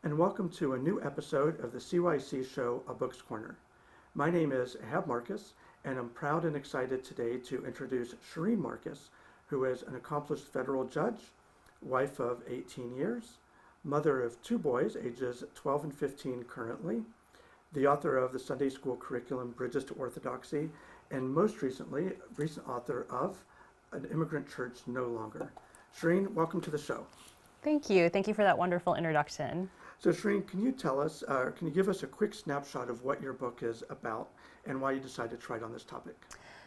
and welcome to a new episode of the CYC show, A Book's Corner. My name is Shereen Marcus, and I'm proud and excited today to introduce Shereen Marcus, who is an accomplished federal judge, wife of 18 years, mother of two boys, ages 12 and 15 currently, the author of the Sunday school curriculum Bridges to Orthodoxy, and most recently, recent author of An Immigrant Church No Longer. Shereen, welcome to the show. Thank you. Thank you for that wonderful introduction. So Shereen, can you tell us, can you give us a quick snapshot of what your book is about and why you decided to write on this topic?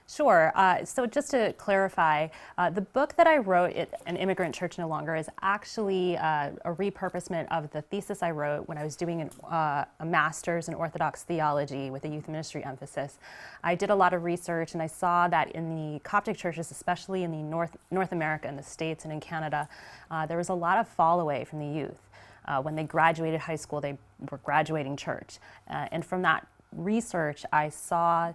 Sure. So just to clarify, the book that I wrote, An Immigrant Church No Longer, is actually a repurposement of the thesis I wrote when I was doing a master's in Orthodox theology with a youth ministry emphasis. I did a lot of research and I saw that in the Coptic churches, especially in the North America, in the States and in Canada, there was a lot of fall away from the youth. When they graduated high school, they were graduating church. And from that research, I saw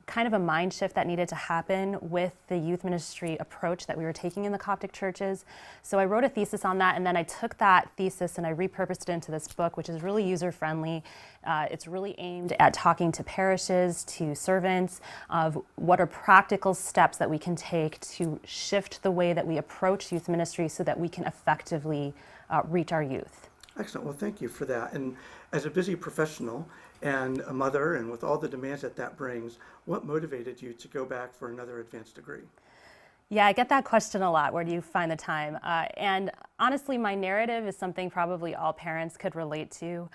kind of a mind shift that needed to happen with the youth ministry approach that we were taking in the Coptic churches. So I wrote a thesis on that, and then I took that thesis and I repurposed it into this book, which is really user-friendly. It's really aimed at talking to parishes, to servants, of what are practical steps that we can take to shift the way that we approach youth ministry so that we can effectively reach our youth. Excellent. Well, thank you for that. And as a busy professional and a mother, and with all the demands that brings, what motivated you to go back for another advanced degree? Yeah, I get that question a lot. Where do you find the time? And honestly, my narrative is something probably all parents could relate to.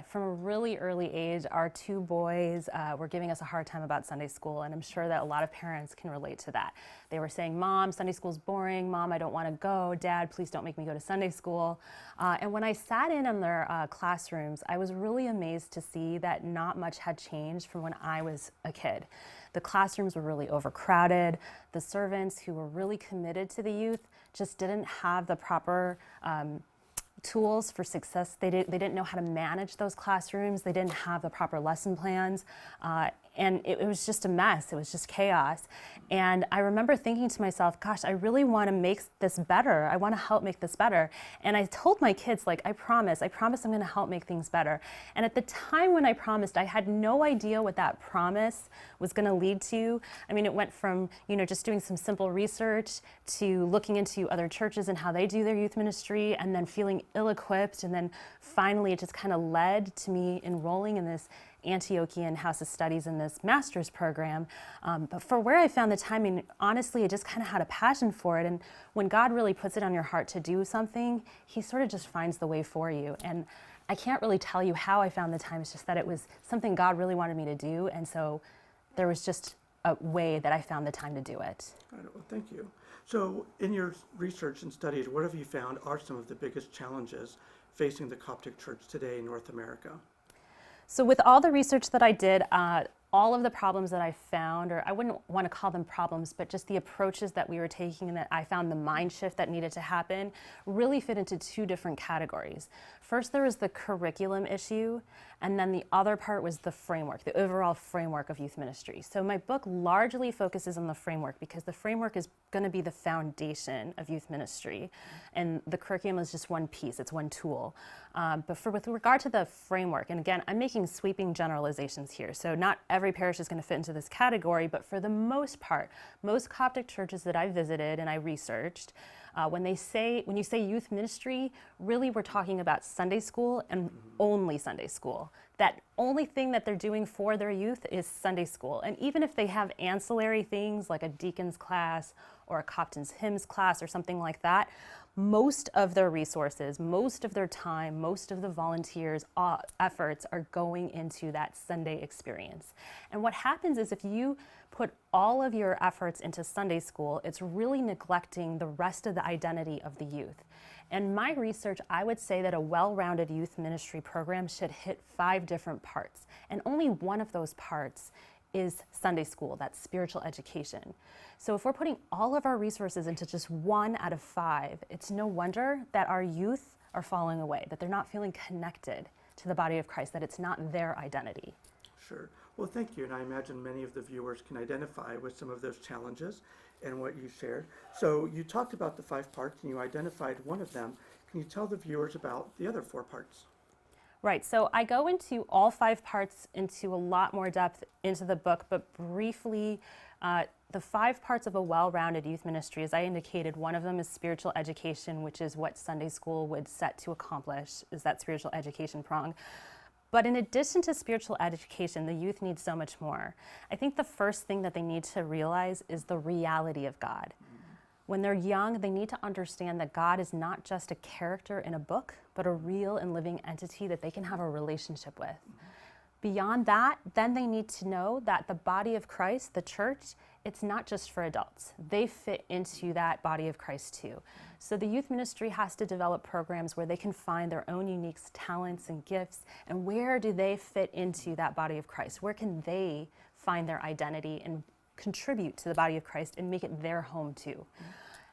From a really early age, our two boys were giving us a hard time about Sunday school, and I'm sure that a lot of parents can relate to that. They were saying, "Mom, Sunday school's boring. Mom, I don't want to go. Dad, please don't make me go to Sunday school." And when I sat in their classrooms, I was really amazed to see that not much had changed from when I was a kid. The classrooms were really overcrowded. The servants who were really committed to the youth just didn't have the proper tools for success. They didn't know how to manage those classrooms. They didn't have the proper lesson plans. And it was just a mess. It was just chaos. And I remember thinking to myself, gosh, I really want to make this better. I want to help make this better. And I told my kids, like, I promise I'm going to help make things better. And at the time when I promised, I had no idea what that promise was going to lead to. I mean, it went from, just doing some simple research to looking into other churches and how they do their youth ministry, and then feeling ill-equipped. And then finally, it just kind of led to me enrolling in this Antiochian House of Studies in this master's program. But for where I found the timing, honestly, I just kind of had a passion for it. And when God really puts it on your heart to do something, he sort of just finds the way for you. And I can't really tell you how I found the time. It's just that it was something God really wanted me to do. And so there was just a way that I found the time to do it. All right, well, thank you. So in your research and studies, what have you found are some of the biggest challenges facing the Coptic Church today in North America? So with all the research that I did, all of the problems that I found, or I wouldn't want to call them problems, but just the approaches that we were taking and that I found the mind shift that needed to happen, really fit into two different categories. First, there was the curriculum issue, and then the other part was the framework, the overall framework of youth ministry. So my book largely focuses on the framework because the framework is going to be the foundation of youth ministry, and the curriculum is just one piece, it's one tool. But with regard to the framework, and again, I'm making sweeping generalizations here, so not every parish is going to fit into this category, but for the most part, most Coptic churches that I visited and I researched, when you say youth ministry, really we're talking about Sunday school and only Sunday school. That only thing that they're doing for their youth is Sunday school. And even if they have ancillary things like a deacon's class or a Coptic hymns class or something like that, most of their resources, most of their time, most of the volunteers' efforts are going into that Sunday experience. And what happens is if you put all of your efforts into Sunday school, it's really neglecting the rest of the identity of the youth. In my research, I would say that a well-rounded youth ministry program should hit 5 different parts. And only one of those parts is Sunday school, that's spiritual education. So if we're putting all of our resources into just 1 out of 5, it's no wonder that our youth are falling away, that they're not feeling connected to the body of Christ, that it's not their identity. Sure. Well, thank you. And I imagine many of the viewers can identify with some of those challenges and what you shared. So you talked about the 5 parts and you identified one of them. Can you tell the viewers about the other 4 parts? Right, so I go into all 5 parts into a lot more depth into the book, but briefly, the 5 parts of a well-rounded youth ministry, as I indicated, one of them is spiritual education, which is what Sunday school would set to accomplish, is that spiritual education prong. But in addition to spiritual education, the youth need so much more. I think the first thing that they need to realize is the reality of God. When they're young, they need to understand that God is not just a character in a book, but a real and living entity that they can have a relationship with. Beyond that, then they need to know that the body of Christ, the church, it's not just for adults. They fit into that body of Christ too. So the youth ministry has to develop programs where they can find their own unique talents and gifts, and where do they fit into that body of Christ? Where can they find their identity and contribute to the body of Christ and make it their home too?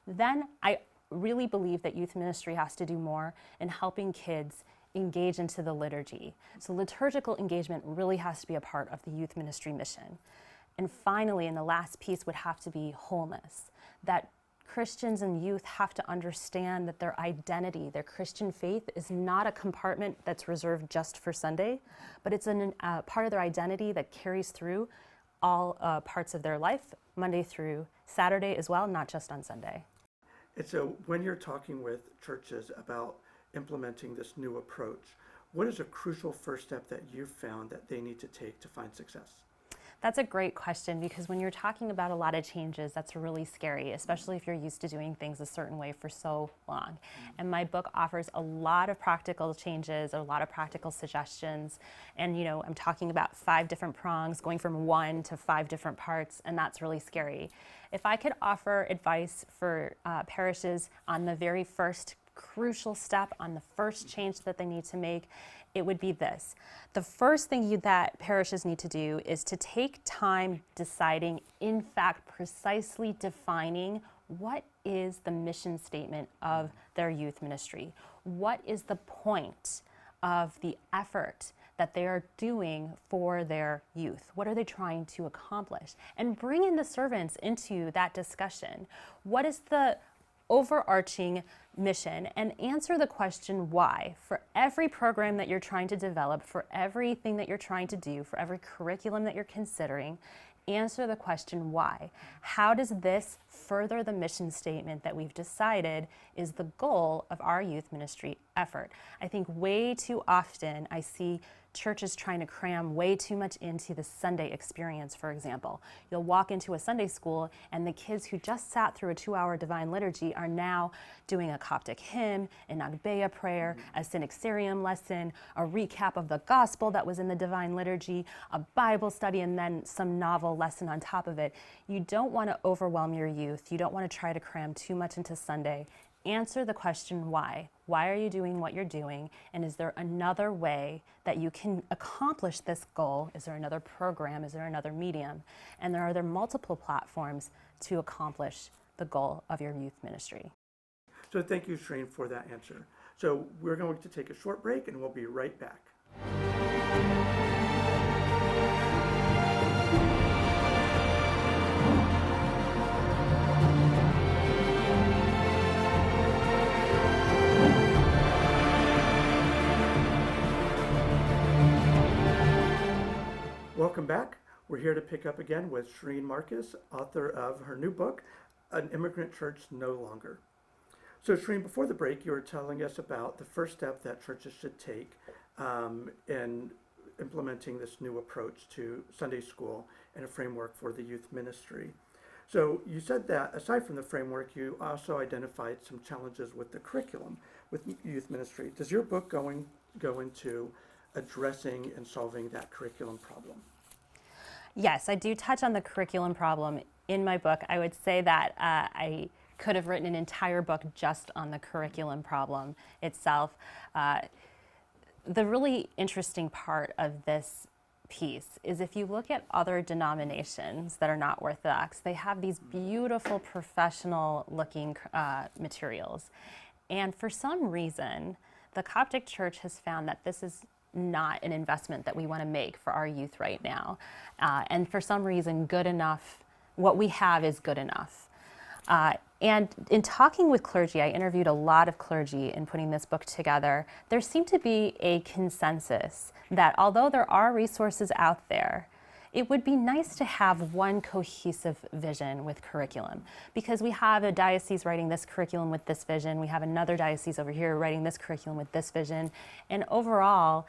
Then I really believe that youth ministry has to do more in helping kids engage into the liturgy. So liturgical engagement really has to be a part of the youth ministry mission. And finally, and the last piece would have to be wholeness, that Christians and youth have to understand that their identity, their Christian faith, is not a compartment that's reserved just for Sunday, but it's a part of their identity that carries through all parts of their life, Monday through Saturday as well, not just on Sunday. And so when you're talking with churches about implementing this new approach, what is a crucial first step that you've found that they need to take to find success? That's a great question, because when you're talking about a lot of changes, that's really scary, especially if you're used to doing things a certain way for so long. And my book offers a lot of practical changes, a lot of practical suggestions. And I'm talking about 5 different prongs, going from 1 to 5 different parts, and that's really scary. If I could offer advice for parishes on the very first crucial step, on the first change that they need to make, it would be this. The first thing that parishes need to do is to take time deciding, in fact, precisely defining what is the mission statement of their youth ministry. What is the point of the effort that they are doing for their youth? What are they trying to accomplish? And bring in the servants into that discussion. What is the overarching mission, and answer the question why. For every program that you're trying to develop, for everything that you're trying to do, for every curriculum that you're considering, answer the question why. How does this further the mission statement that we've decided is the goal of our youth ministry effort? I think way too often I see churches trying to cram way too much into the Sunday experience, for example. You'll walk into a Sunday school and the kids who just sat through a 2-hour divine liturgy are now doing a Coptic hymn, an Agbeya prayer, a Synaxarium lesson, a recap of the gospel that was in the divine liturgy, a Bible study, and then some novel lesson on top of it. You don't want to overwhelm your youth. You don't want to try to cram too much into Sunday. Answer the question why. Why are you doing what you're doing? And is there another way that you can accomplish this goal? Is there another program? Is there another medium? And are there multiple platforms to accomplish the goal of your youth ministry? So thank you, Shereen, for that answer. So we're going to take a short break and we'll be right back. Welcome back. We're here to pick up again with Shereen Marcus, author of her new book, An Immigrant Church No Longer. So Shereen, before the break, you were telling us about the first step that churches should take in implementing this new approach to Sunday school and a framework for the youth ministry. So you said that aside from the framework, you also identified some challenges with the curriculum with youth ministry. Does your book go into addressing and solving that curriculum problem? Yes, I do touch on the curriculum problem in my book. I would say that I could have written an entire book just on the curriculum problem itself. The really interesting part of this piece is if you look at other denominations that are not Orthodox, they have these beautiful professional looking materials. And for some reason, the Coptic Church has found that this is not an investment that we want to make for our youth right now. And for some reason, good enough, what we have is good enough. And in talking with clergy, I interviewed a lot of clergy in putting this book together. There seemed to be a consensus that although there are resources out there, it would be nice to have one cohesive vision with curriculum, because we have a diocese writing this curriculum with this vision, we have another diocese over here writing this curriculum with this vision, and overall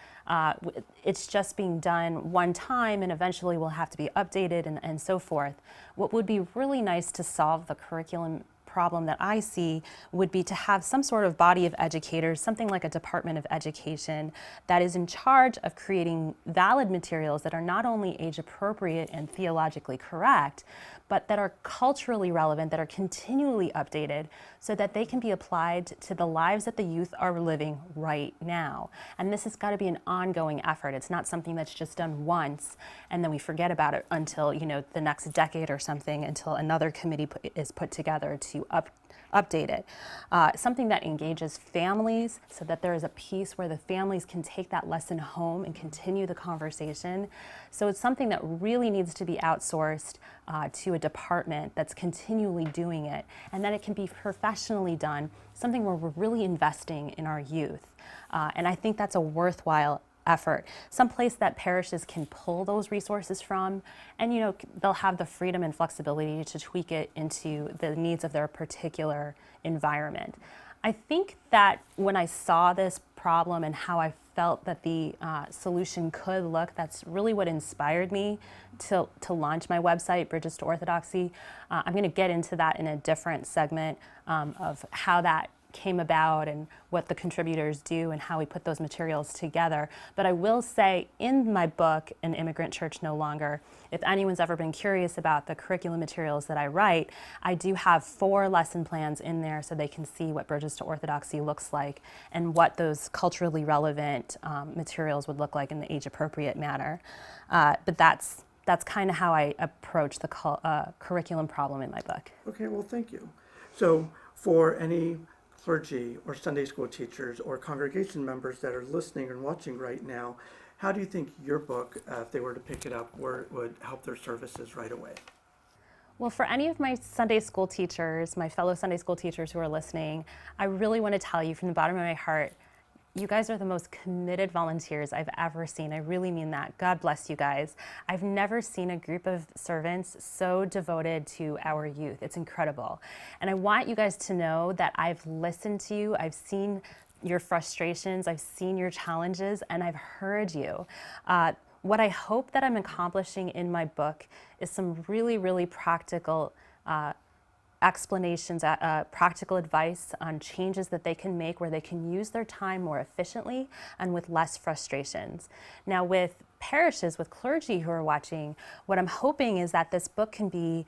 it's just being done one time and eventually will have to be updated and so forth. What would be really nice to solve the curriculum problem that I see would be to have some sort of body of educators, something like a Department of Education, that is in charge of creating valid materials that are not only age appropriate and theologically correct, but that are culturally relevant, that are continually updated so that they can be applied to the lives that the youth are living right now. And this has got to be an ongoing effort. It's not something that's just done once and then we forget about it until, the next decade or something, until another committee is put together to update it. Something that engages families so that there is a piece where the families can take that lesson home and continue the conversation. So it's something that really needs to be outsourced to a department that's continually doing it, and then it can be professionally done, something where we're really investing in our youth. And I think that's a worthwhile effort, someplace that parishes can pull those resources from, and they'll have the freedom and flexibility to tweak it into the needs of their particular environment. I think that when I saw this problem and how I felt that the solution could look, that's really what inspired me to launch my website, Bridges to Orthodoxy. I'm going to get into that in a different segment of how that came about and what the contributors do and how we put those materials together. But I will say in my book, An Immigrant Church No Longer, if anyone's ever been curious about the curriculum materials that I write, I do have 4 lesson plans in there so they can see what Bridges to Orthodoxy looks like and what those culturally relevant materials would look like in the age-appropriate manner. But that's kind of how I approach the curriculum problem in my book. Okay, well, thank you. So for any clergy or Sunday school teachers or congregation members that are listening and watching right now, how do you think your book, if they were to pick it up, would help their services right away? Well, for any of my Sunday school teachers, my fellow Sunday school teachers who are listening, I really want to tell you from the bottom of my heart, you guys are the most committed volunteers I've ever seen. I really mean that. God bless you guys. I've never seen a group of servants so devoted to our youth. It's incredible. And I want you guys to know that I've listened to you. I've seen your frustrations. I've seen your challenges, and I've heard you. What I hope that I'm accomplishing in my book is some really, really practical explanations, practical advice on changes that they can make where they can use their time more efficiently and with less frustrations. Now, with parishes, with clergy who are watching, what I'm hoping is that this book can be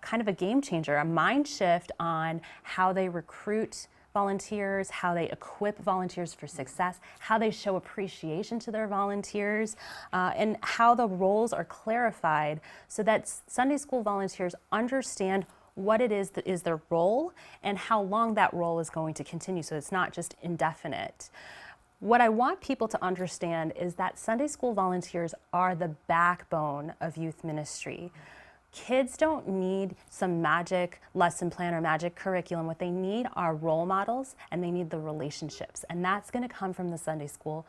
kind of a game changer, a mind shift on how they recruit volunteers, how they equip volunteers for success, how they show appreciation to their volunteers, and how the roles are clarified so that Sunday school volunteers understand what it is that is their role and how long that role is going to continue, so it's not just indefinite. What I want people to understand is that Sunday school volunteers are the backbone of youth ministry. Kids don't need some magic lesson plan or magic curriculum. What they need are role models, and they need the relationships, and that's going to come from the Sunday school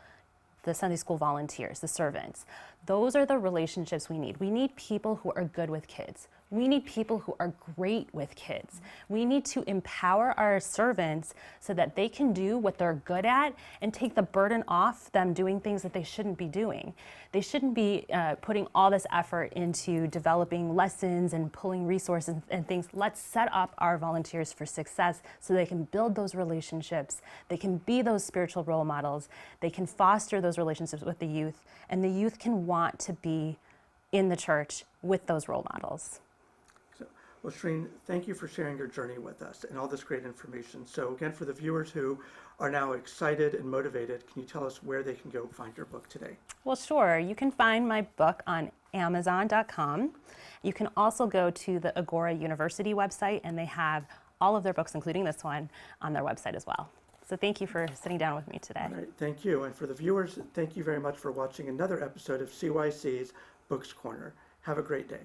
volunteers, the servants. Those are the relationships we need. We need people who are good with kids. We need people who are great with kids. We need to empower our servants so that they can do what they're good at and take the burden off them doing things that they shouldn't be doing. They shouldn't be putting all this effort into developing lessons and pulling resources and things. Let's set up our volunteers for success so they can build those relationships. They can be those spiritual role models. They can foster those relationships with the youth, and the youth can want to be in the church with those role models. Well, Shereen, thank you for sharing your journey with us and all this great information. So again, for the viewers who are now excited and motivated, can you tell us where they can go find your book today? Well, sure. You can find my book on Amazon.com. You can also go to the Agora University website, and they have all of their books, including this one, on their website as well. So thank you for sitting down with me today. All right, thank you. And for the viewers, thank you very much for watching another episode of CYC's Books Corner. Have a great day.